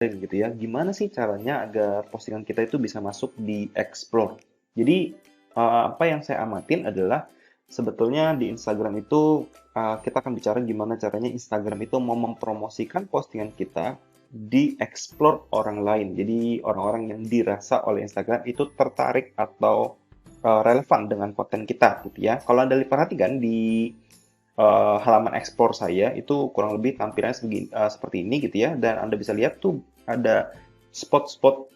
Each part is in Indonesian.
gitu ya, gimana sih caranya agar postingan kita itu bisa masuk di Explore? Jadi, apa yang saya amatin adalah sebetulnya di Instagram itu, kita akan bicara gimana caranya Instagram itu mau mempromosikan postingan kita di Explore orang lain. Jadi orang-orang yang dirasa oleh Instagram itu tertarik atau, relevan dengan konten kita gitu ya. Kalau Anda perhatikan di halaman explore saya itu kurang lebih tampilannya seperti ini gitu ya, dan Anda bisa lihat tuh ada spot-spot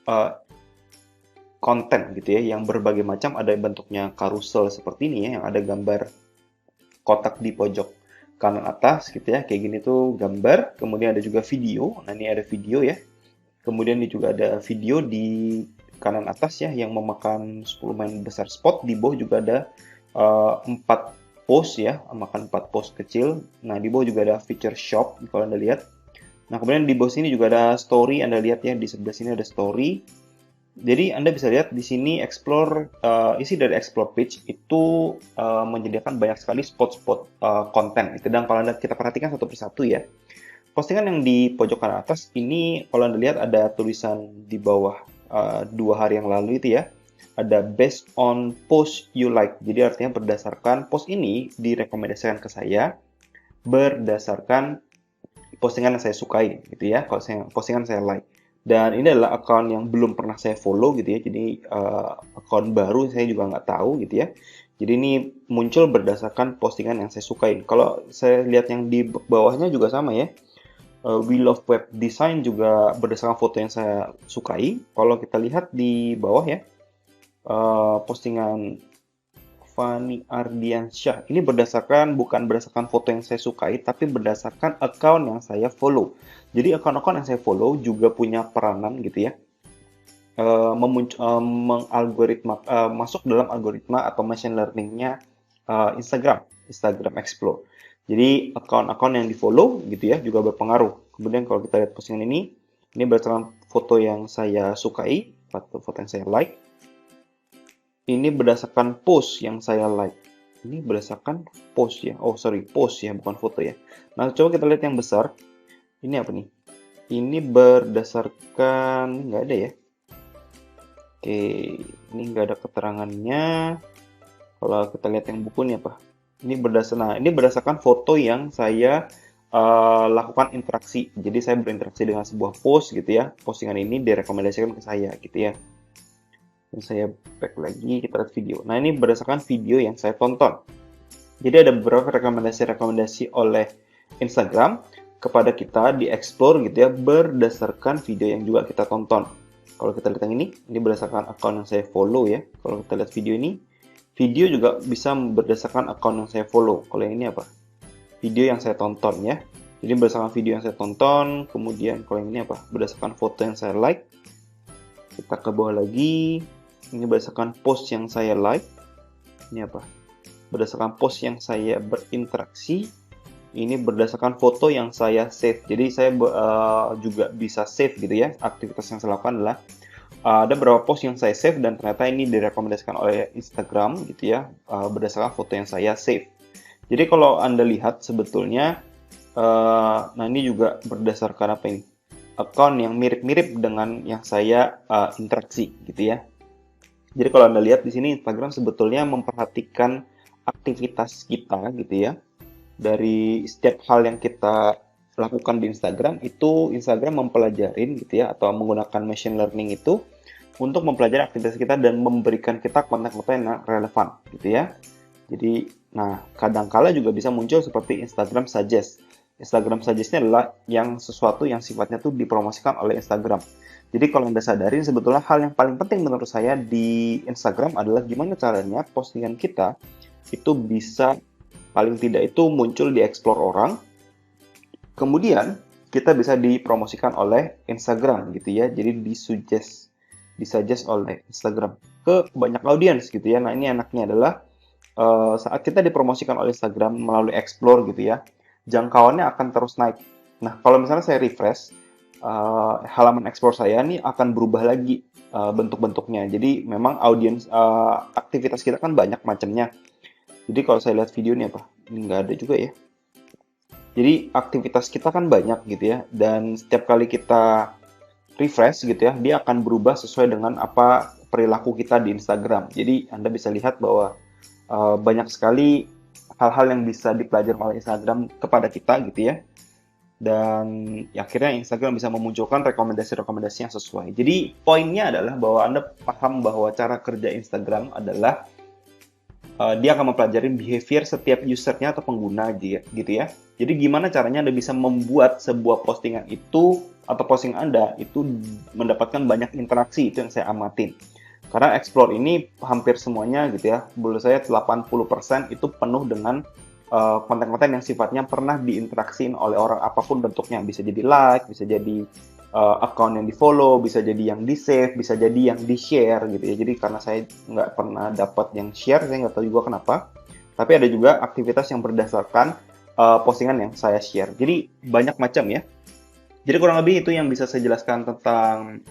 konten gitu ya yang berbagai macam, ada bentuknya carousel seperti ini ya, yang ada gambar kotak di pojok kanan atas gitu ya, kayak gini tuh gambar, kemudian ada juga video. Nah, ini ada video ya, kemudian ini juga ada video di kanan atas ya yang memakan 10 main besar spot. Di bawah juga ada 4 post ya, makan 4 post kecil. Nah, di bawah juga ada feature shop kalau Anda lihat. Nah, kemudian di bawah sini juga ada story. Anda lihat ya, di sebelah sini ada story. Jadi Anda bisa lihat di sini explore, isi dari explore page itu menyediakan banyak sekali spot-spot konten gitu. Dan kalau Anda kita perhatikan satu persatu ya, postingan yang di pojok kanan atas ini kalau Anda lihat ada tulisan di bawah 2 hari yang lalu itu ya. Ada based on post you like. Jadi artinya berdasarkan post ini direkomendasikan ke saya berdasarkan postingan yang saya sukai gitu ya. Kalau postingan saya like. Dan ini adalah account yang belum pernah saya follow gitu ya. Jadi account baru saya juga nggak tahu gitu ya. Jadi ini muncul berdasarkan postingan yang saya sukai. Kalau saya lihat yang di bawahnya juga sama ya. We Love Web Design juga berdasarkan foto yang saya sukai. Kalau kita lihat di bawah ya, postingan Fani Ardiansyah ini bukan berdasarkan foto yang saya sukai, tapi berdasarkan account yang saya follow. Jadi account-account yang saya follow juga punya peranan gitu ya, masuk dalam algoritma atau machine learning-nya Instagram Explore. Jadi akun-akun yang di-follow gitu ya juga berpengaruh. Kemudian kalau kita lihat postingan ini berdasarkan foto yang saya sukai, foto yang saya like. Ini berdasarkan post yang saya like. Ini berdasarkan post ya. Oh sorry, post ya, bukan foto ya. Nah coba kita lihat yang besar. Ini apa nih? Ini berdasarkan, nggak ada ya. Oke, ini nggak ada keterangannya. Kalau kita lihat yang buku ini apa? Ini berdasarkan foto yang saya lakukan interaksi. Jadi saya berinteraksi dengan sebuah post gitu ya. Postingan ini direkomendasikan ke saya gitu ya. Dan saya back lagi, kita lihat video. Nah ini berdasarkan video yang saya tonton. Jadi ada beberapa rekomendasi-rekomendasi oleh Instagram kepada kita di explore gitu ya, berdasarkan video yang juga kita tonton. Kalau kita lihat yang ini berdasarkan akun yang saya follow ya. Kalau kita lihat video ini, video juga bisa berdasarkan akun yang saya follow. Kalau yang ini apa? Video yang saya tonton ya. Jadi berdasarkan video yang saya tonton, kemudian kalau yang ini apa? Berdasarkan foto yang saya like. Kita ke bawah lagi. Ini berdasarkan post yang saya like. Ini apa? Berdasarkan post yang saya berinteraksi. Ini berdasarkan foto yang saya save. Jadi saya juga bisa save gitu ya. Aktivitas yang saya lakukan adalah ada beberapa post yang saya save dan ternyata ini direkomendasikan oleh Instagram gitu ya, berdasarkan foto yang saya save. Jadi kalau Anda lihat sebetulnya, nah ini juga berdasarkan apa ini? Account yang mirip-mirip dengan yang saya interaksi gitu ya. Jadi kalau Anda lihat di sini Instagram sebetulnya memperhatikan aktivitas kita gitu ya. Dari setiap hal yang kita lakukan di Instagram itu Instagram mempelajarin gitu ya, atau menggunakan machine learning itu untuk mempelajari aktivitas kita dan memberikan kita konten-konten yang relevan gitu ya. Jadi, nah kadangkala juga bisa muncul seperti Instagram Suggest. Instagram Suggest ini adalah yang sesuatu yang sifatnya tuh dipromosikan oleh Instagram. Jadi kalau Anda sadarin sebetulnya hal yang paling penting menurut saya di Instagram adalah gimana caranya postingan kita itu bisa paling tidak itu muncul di explore orang, kemudian kita bisa dipromosikan oleh Instagram gitu ya, jadi disuggest oleh Instagram ke banyak audiens gitu ya. Nah ini enaknya adalah saat kita dipromosikan oleh Instagram melalui explore gitu ya, jangkauannya akan terus naik. Nah kalau misalnya saya refresh halaman explore saya ini akan berubah lagi bentuk-bentuknya. Jadi memang audiens aktivitas kita kan banyak macamnya. Jadi kalau saya lihat video ini apa? Ini nggak ada juga ya. Jadi aktivitas kita kan banyak gitu ya. Dan setiap kali kita refresh gitu ya, dia akan berubah sesuai dengan apa perilaku kita di Instagram. Jadi Anda bisa lihat bahwa banyak sekali hal-hal yang bisa dipelajari oleh Instagram kepada kita gitu ya. Dan ya, akhirnya Instagram bisa memunculkan rekomendasi-rekomendasi yang sesuai. Jadi poinnya adalah bahwa Anda paham bahwa cara kerja Instagram adalah dia akan mempelajari behavior setiap usernya atau pengguna gitu ya. Jadi gimana caranya Anda bisa membuat sebuah postingan itu atau posting Anda itu mendapatkan banyak interaksi, itu yang saya amatin. Karena Explore ini hampir semuanya gitu ya, menurut saya 80% itu penuh dengan konten-konten yang sifatnya pernah diinteraksiin oleh orang apapun bentuknya. Bisa jadi like, bisa jadi account yang di-follow, bisa jadi yang di-save, bisa jadi yang di-share gitu ya. Jadi karena saya nggak pernah dapat yang share, saya nggak tahu juga kenapa. Tapi ada juga aktivitas yang berdasarkan postingan yang saya share. Jadi banyak macam ya. Jadi kurang lebih itu yang bisa saya jelaskan tentang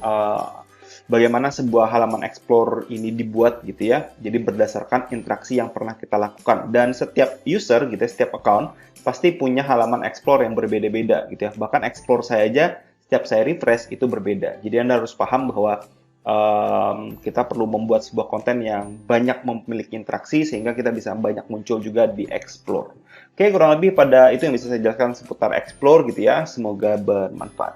bagaimana sebuah halaman Explore ini dibuat gitu ya. Jadi berdasarkan interaksi yang pernah kita lakukan. Dan setiap user gitu ya, setiap account pasti punya halaman Explore yang berbeda-beda gitu ya. Bahkan Explore saya aja setiap saya refresh itu berbeda. Jadi Anda harus paham bahwa kita perlu membuat sebuah konten yang banyak memiliki interaksi sehingga kita bisa banyak muncul juga di Explore. Oke, kurang lebih pada itu yang bisa saya jelaskan seputar Explore gitu ya. Semoga bermanfaat.